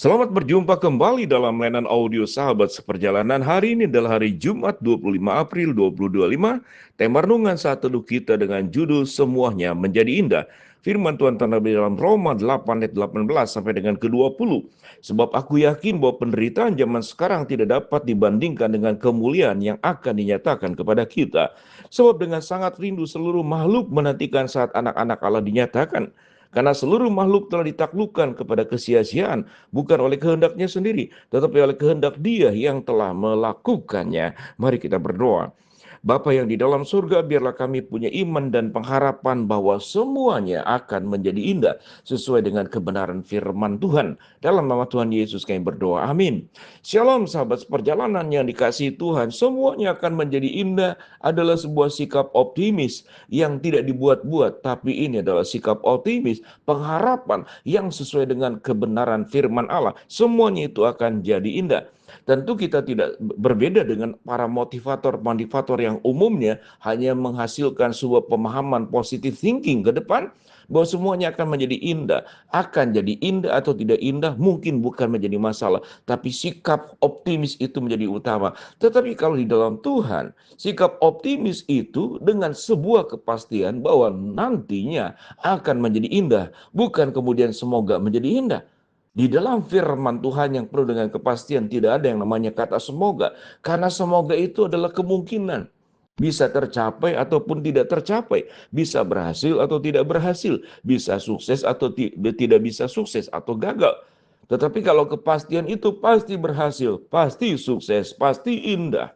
Selamat berjumpa kembali dalam layanan audio Sahabat Seperjalanan. Hari ini adalah hari Jumat 25 April 2025. Tema renungan saat teduh kita dengan judul Semuanya Menjadi Indah. Firman Tuhan terdapat dalam Roma 8 ayat 18 sampai dengan ke-20. Sebab aku yakin bahwa penderitaan zaman sekarang tidak dapat dibandingkan dengan kemuliaan yang akan dinyatakan kepada kita. Sebab dengan sangat rindu seluruh makhluk menantikan saat anak-anak Allah dinyatakan. Karena seluruh makhluk telah ditaklukkan kepada kesia-siaan, bukan oleh kehendaknya sendiri, tetapi oleh kehendak Dia yang telah melakukannya. Mari kita berdoa. Bapa yang di dalam surga, biarlah kami punya iman dan pengharapan bahwa semuanya akan menjadi indah sesuai dengan kebenaran firman Tuhan. Dalam nama Tuhan Yesus kami berdoa. Amin. Shalom sahabat seperjalanan yang dikasihi Tuhan. Semuanya akan menjadi indah adalah sebuah sikap optimis yang tidak dibuat-buat. Tapi ini adalah sikap optimis, pengharapan yang sesuai dengan kebenaran firman Allah. Semuanya itu akan jadi indah. Tentu kita tidak berbeda dengan para motivator-motivator yang umumnya hanya menghasilkan sebuah pemahaman positive thinking ke depan bahwa semuanya akan menjadi indah. Akan jadi indah atau tidak indah mungkin bukan menjadi masalah, tapi sikap optimis itu menjadi utama. Tetapi kalau di dalam Tuhan, sikap optimis itu dengan sebuah kepastian bahwa nantinya akan menjadi indah, bukan kemudian semoga menjadi indah. Di dalam firman Tuhan yang penuh dengan kepastian tidak ada yang namanya kata semoga. Karena semoga itu adalah kemungkinan. Bisa tercapai ataupun tidak tercapai. Bisa berhasil atau tidak berhasil. Bisa sukses atau tidak bisa sukses atau gagal. Tetapi kalau kepastian itu pasti berhasil, pasti sukses, pasti indah,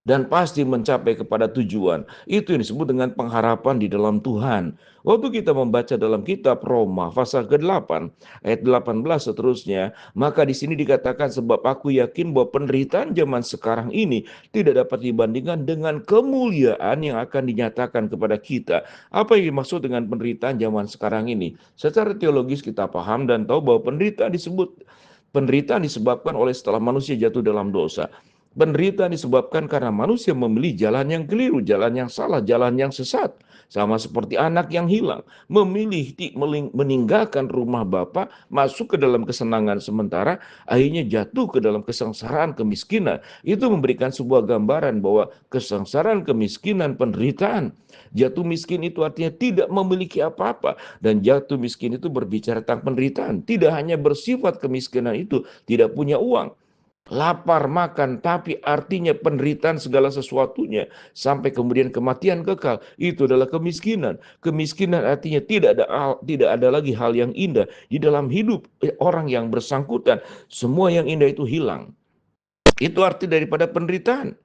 dan pasti mencapai kepada tujuan. Itu yang disebut dengan pengharapan di dalam Tuhan. Waktu kita membaca dalam kitab Roma pasal ke-8 ayat 18 seterusnya, maka di sini dikatakan sebab aku yakin bahwa penderitaan zaman sekarang ini tidak dapat dibandingkan dengan kemuliaan yang akan dinyatakan kepada kita. Apa yang dimaksud dengan penderitaan zaman sekarang ini? Secara teologis kita paham dan tahu bahwa penderitaan disebabkan oleh setelah manusia jatuh dalam dosa. Penderitaan disebabkan karena manusia memilih jalan yang keliru, jalan yang salah, jalan yang sesat. Sama seperti anak yang hilang, memilih meninggalkan rumah bapa, masuk ke dalam kesenangan sementara, akhirnya jatuh ke dalam kesengsaraan, kemiskinan. Itu memberikan sebuah gambaran bahwa kesengsaraan, kemiskinan, penderitaan. Jatuh miskin itu artinya tidak memiliki apa-apa. Dan jatuh miskin itu berbicara tentang penderitaan. Tidak hanya bersifat kemiskinan itu, tidak punya uang, lapar makan, tapi artinya penderitaan segala sesuatunya sampai kemudian kematian kekal. Itu adalah kemiskinan. Kemiskinan artinya tidak ada lagi hal yang indah di dalam hidup orang yang bersangkutan. Semua yang indah itu hilang. Itu arti daripada penderitaan.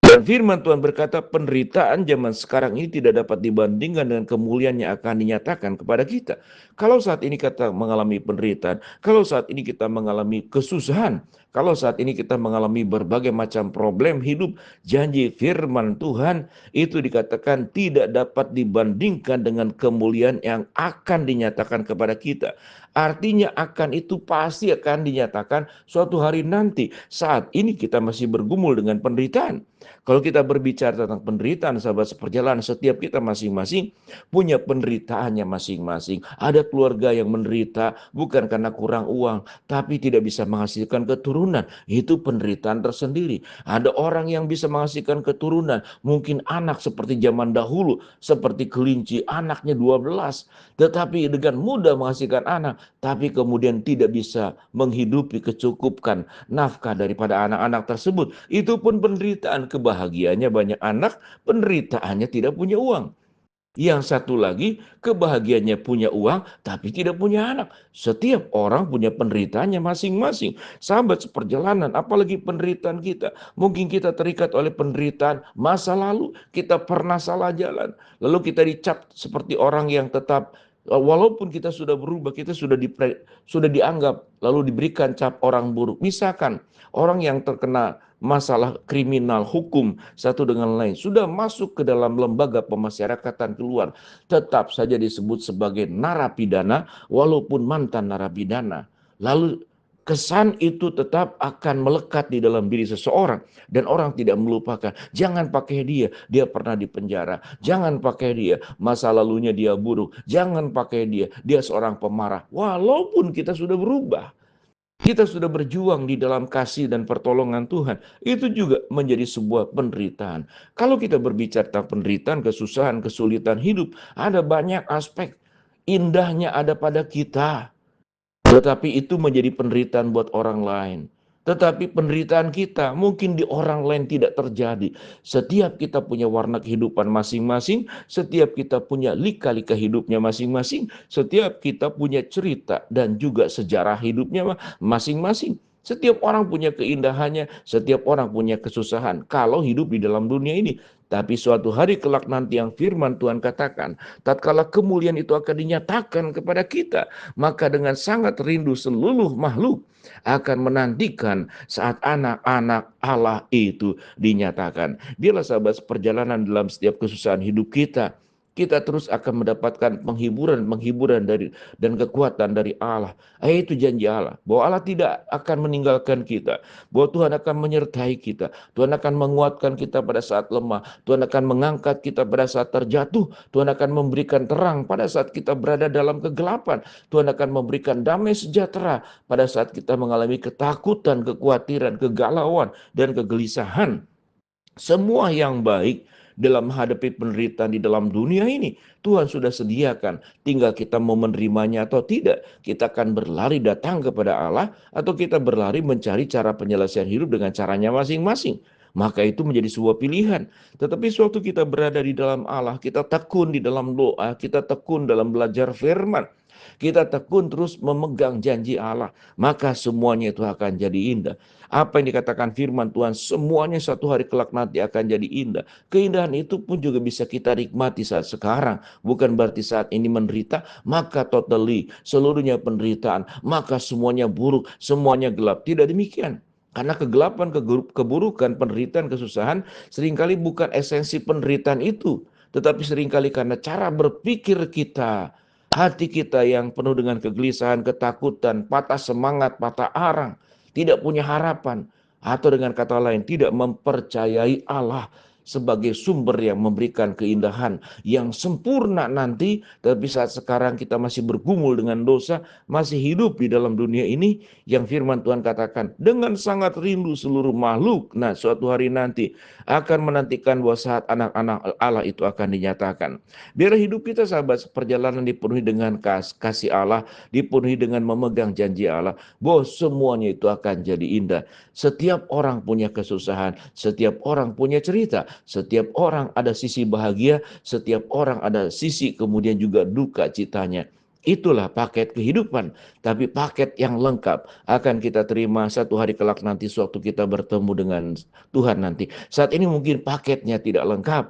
Dan firman Tuhan berkata penderitaan zaman sekarang ini tidak dapat dibandingkan dengan kemuliaan yang akan dinyatakan kepada kita. Kalau saat ini kita mengalami penderitaan, kalau saat ini kita mengalami kesusahan, kalau saat ini kita mengalami berbagai macam problem hidup, janji firman Tuhan itu dikatakan tidak dapat dibandingkan dengan kemuliaan yang akan dinyatakan kepada kita. Artinya itu pasti akan dinyatakan suatu hari nanti. Saat ini kita masih bergumul dengan penderitaan. Kalau kita berbicara tentang penderitaan, sahabat seperjalanan, setiap kita masing-masing punya penderitaannya masing-masing. Ada keluarga yang menderita bukan karena kurang uang, tapi tidak bisa menghasilkan keturunan. Itu penderitaan tersendiri. Ada orang yang bisa menghasilkan keturunan, mungkin anak seperti zaman dahulu, seperti kelinci, anaknya 12, tetapi dengan mudah menghasilkan anak, tapi kemudian tidak bisa menghidupi, kecukupkan nafkah daripada anak-anak tersebut. Itu pun penderitaan. Kebahagiaannya banyak anak, penderitaannya tidak punya uang. Yang satu lagi kebahagiaannya punya uang tapi tidak punya anak. Setiap orang punya penderitaannya masing-masing. Sahabat seperjalanan, apalagi penderitaan kita. Mungkin kita terikat oleh penderitaan masa lalu. Kita pernah salah jalan. Lalu kita dicap seperti orang yang tetap, walaupun kita sudah berubah, kita sudah dianggap lalu diberikan cap orang buruk. Misalkan orang yang terkena masalah kriminal, hukum satu dengan lain, sudah masuk ke dalam lembaga pemasyarakatan keluar, tetap saja disebut sebagai narapidana walaupun mantan narapidana. Lalu kesan itu tetap akan melekat di dalam diri seseorang dan orang tidak melupakan. Jangan pakai dia, dia pernah di penjara. Jangan pakai dia, masa lalunya dia buruk. Jangan pakai dia, dia seorang pemarah. Walaupun kita sudah berubah. Kita sudah berjuang di dalam kasih dan pertolongan Tuhan. Itu juga menjadi sebuah penderitaan. Kalau kita berbicara tentang penderitaan, kesusahan, kesulitan hidup, ada banyak aspek. Indahnya ada pada kita. Tetapi itu menjadi penderitaan buat orang lain. Tetapi penderitaan kita mungkin di orang lain tidak terjadi. Setiap kita punya warna kehidupan masing-masing, setiap kita punya lika-lika hidupnya masing-masing, setiap kita punya cerita dan juga sejarah hidupnya masing-masing. Setiap orang punya keindahannya, setiap orang punya kesusahan kalau hidup di dalam dunia ini. Tapi suatu hari kelak nanti yang firman Tuhan katakan, tatkala kemuliaan itu akan dinyatakan kepada kita, maka dengan sangat rindu seluruh makhluk akan menantikan saat anak-anak Allah itu dinyatakan. Biarlah sahabat perjalanan dalam setiap kesusahan hidup kita, kita terus akan mendapatkan penghiburan dari dan kekuatan dari Allah. Itu janji Allah, bahwa Allah tidak akan meninggalkan kita, bahwa Tuhan akan menyertai kita, Tuhan akan menguatkan kita pada saat lemah, Tuhan akan mengangkat kita pada saat terjatuh, Tuhan akan memberikan terang pada saat kita berada dalam kegelapan, Tuhan akan memberikan damai sejahtera pada saat kita mengalami ketakutan, kekhawatiran, kegalauan, dan kegelisahan. Semua yang baik dalam menghadapi penderitaan di dalam dunia ini, Tuhan sudah sediakan. Tinggal kita mau menerimanya atau tidak. Kita akan berlari datang kepada Allah, atau kita berlari mencari cara penyelesaian hidup dengan caranya masing-masing. Maka itu menjadi sebuah pilihan. Tetapi suatu kita berada di dalam Allah, kita tekun di dalam doa, kita tekun dalam belajar firman, kita tekun terus memegang janji Allah, maka semuanya itu akan jadi indah. Apa yang dikatakan firman Tuhan, semuanya satu hari kelak nanti akan jadi indah. Keindahan itu pun juga bisa kita nikmati saat sekarang. Bukan berarti saat ini menderita, maka totally seluruhnya penderitaan, maka semuanya buruk, semuanya gelap. Tidak demikian. Karena kegelapan, keburukan, penderitaan, kesusahan seringkali bukan esensi penderitaan itu. Tetapi seringkali karena cara berpikir kita, hati kita yang penuh dengan kegelisahan, ketakutan, patah semangat, patah arang, tidak punya harapan, atau dengan kata lain tidak mempercayai Allah sebagai sumber yang memberikan keindahan yang sempurna nanti. Tapi saat sekarang kita masih bergumul dengan dosa, masih hidup di dalam dunia ini, yang firman Tuhan katakan dengan sangat rindu seluruh makhluk, nah suatu hari nanti akan menantikan bahwa saat anak-anak Allah itu akan dinyatakan. Biar hidup kita sahabat perjalanan dipenuhi dengan kasih Allah, dipenuhi dengan memegang janji Allah, bahwa semuanya itu akan jadi indah. Setiap orang punya kesusahan, setiap orang punya cerita, setiap orang ada sisi bahagia, setiap orang ada sisi kemudian juga duka citanya. Itulah paket kehidupan, tapi paket yang lengkap akan kita terima satu hari kelak nanti sewaktu kita bertemu dengan Tuhan nanti. Saat ini mungkin paketnya tidak lengkap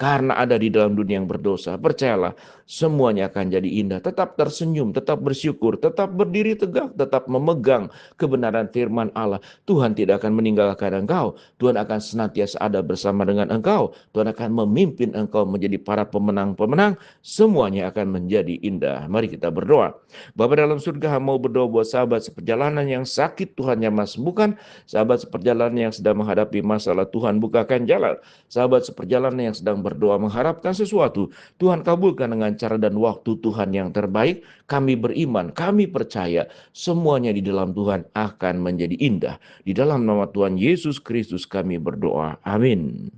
karena ada di dalam dunia yang berdosa. Percayalah, semuanya akan jadi indah. Tetap tersenyum, tetap bersyukur, tetap berdiri tegak, tetap memegang kebenaran firman Allah. Tuhan tidak akan meninggalkan engkau. Tuhan akan senantiasa ada bersama dengan engkau. Tuhan akan memimpin engkau menjadi para pemenang-pemenang. Semuanya akan menjadi indah. Mari kita berdoa. Bapa dalam surga, mau berdoa buat sahabat seperjalanan yang sakit, Tuhan yang sembuhkan. Sahabat seperjalanan yang sedang menghadapi masalah, Tuhan bukakan jalan. Sahabat seperjalanan yang sedang berdoa mengharapkan sesuatu, Tuhan kabulkan dengan cara dan waktu Tuhan yang terbaik. Kami beriman, kami percaya semuanya di dalam Tuhan akan menjadi indah. Di dalam nama Tuhan Yesus Kristus kami berdoa. Amin.